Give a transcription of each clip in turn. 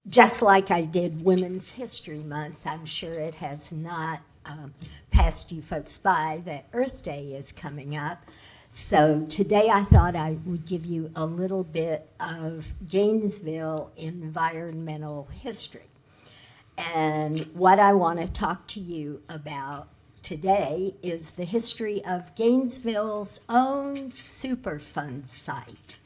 just like I did Women's History Month, I'm sure it has not passed you folks by that Earth Day is coming up. So today I thought I would give you a little bit of Gainesville environmental history. And what I want to talk to you about today is the history of Gainesville's own Superfund site.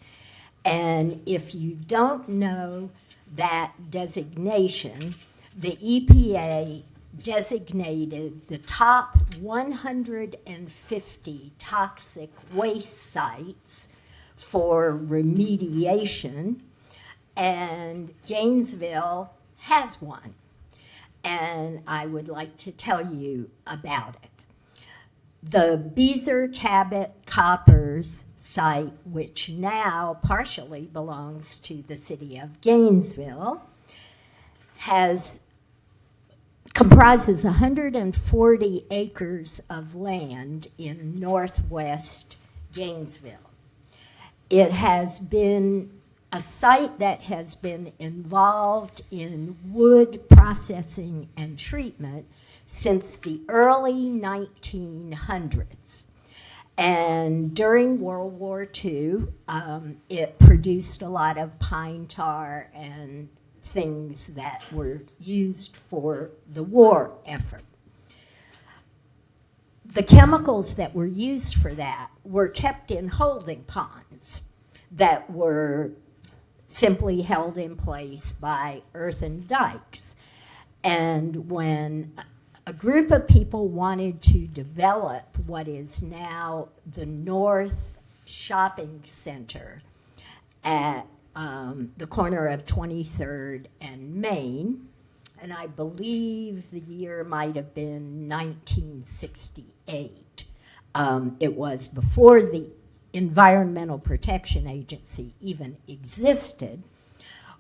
And if you don't know that designation, the EPA designated the top 150 toxic waste sites for remediation, and Gainesville has one. And I would like to tell you about it. The Beezer Cabot Coppers site, which now partially belongs to the city of Gainesville, comprises 140 acres of land in northwest Gainesville. It has been a site that has been involved in wood processing and treatment since the early 1900s. And during World War II, it produced a lot of pine tar and things that were used for the war effort. The chemicals that were used for that were kept in holding ponds that were simply held in place by earthen dikes. And when a group of people wanted to develop what is now the North Shopping Center at the corner of 23rd and Main, and I believe the year might have been 1968. It was before the Environmental Protection Agency even existed,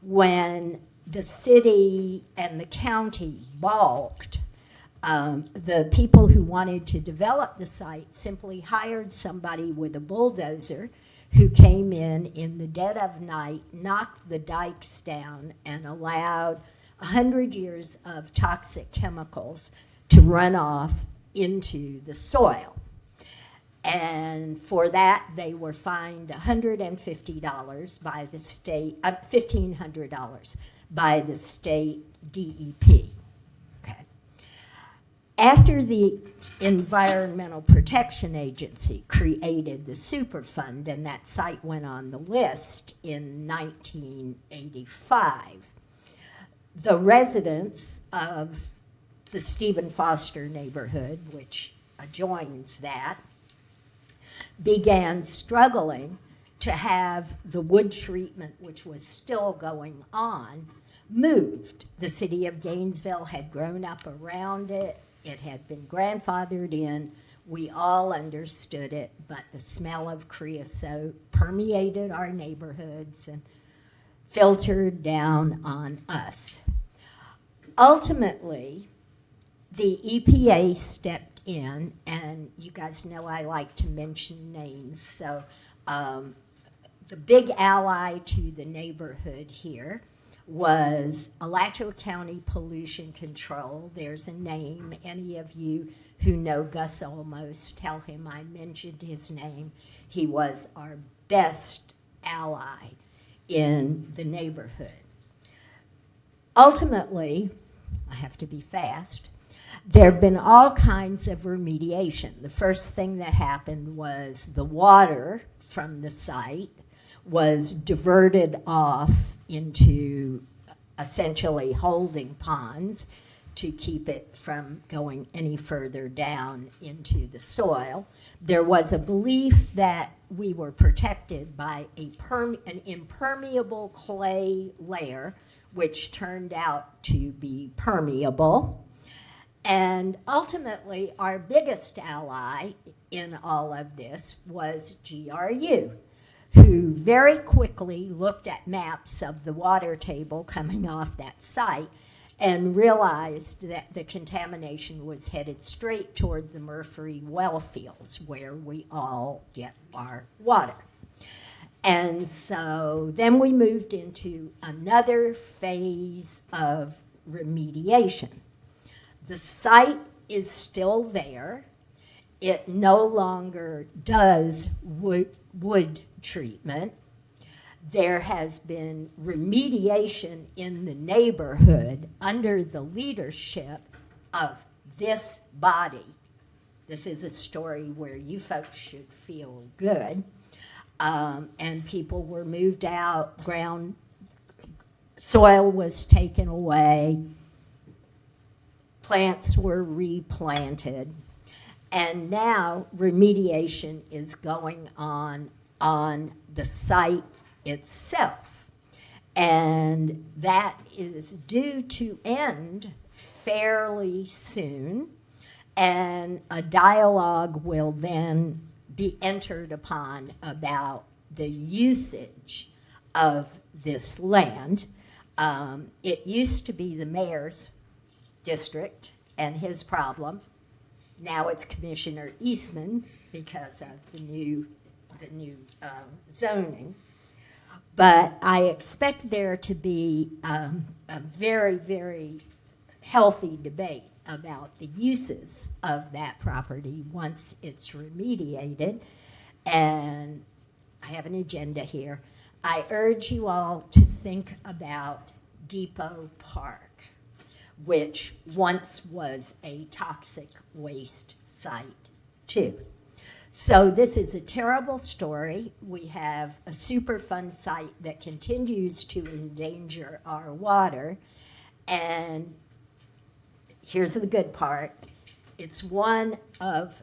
when the city and the county balked. The people who wanted to develop the site simply hired somebody with a bulldozer who came in the dead of night, knocked the dikes down, and allowed 100 years of toxic chemicals to run off into the soil. And for that, they were fined $150 by the state, $1,500 by the state DEP. Okay. After the Environmental Protection Agency created the Superfund, and that site went on the list in 1985, the residents of the Stephen Foster neighborhood, which adjoins that, began struggling to have the wood treatment, which was still going on, moved. The city of Gainesville had grown up around it. It had been grandfathered in. We all understood it, but the smell of creosote permeated our neighborhoods and filtered down on us. Ultimately, the EPA stepped in, and you guys know I like to mention names, so the big ally to the neighborhood here was Alachua County Pollution Control. There's a name. Any of you who know Gus Olmos, tell him I mentioned his name. He was our best ally in the neighborhood. Ultimately, I have to be fast, there have been all kinds of remediation. The first thing that happened was the water from the site was diverted off into essentially holding ponds to keep it from going any further down into the soil. There was a belief that we were protected by an impermeable clay layer, which turned out to be permeable. And ultimately, our biggest ally in all of this was GRU, who very quickly looked at maps of the water table coming off that site and realized that the contamination was headed straight toward the Murphree well fields, where we all get our water. And so then we moved into another phase of remediation. The site is still there. It no longer does wood treatment. There has been remediation in the neighborhood under the leadership of this body. This is a story where you folks should feel good. And people were moved out, soil was taken away, plants were replanted, and now remediation is going on the site itself. And that is due to end fairly soon, and a dialogue will then be entered upon about the usage of this land. It used to be the mayor's district and his problem. Now it's Commissioner Eastman's because of the new zoning. But I expect there to be a very, very healthy debate about the uses of that property once it's remediated. And I have an agenda here. I urge you all to think about Depot Park, which once was a toxic waste site too. So this is a terrible story. We have a Superfund site that continues to endanger our water, and here's the good part. It's one of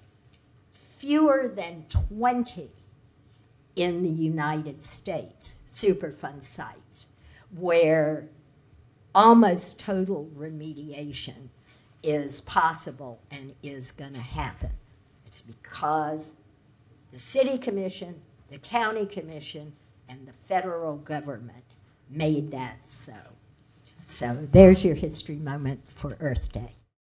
fewer than 20 in the United States, Superfund sites, where almost total remediation is possible and is going to happen. It's because the City Commission, the County Commission, and the federal government made that so. So there's your history moment for Earth Day.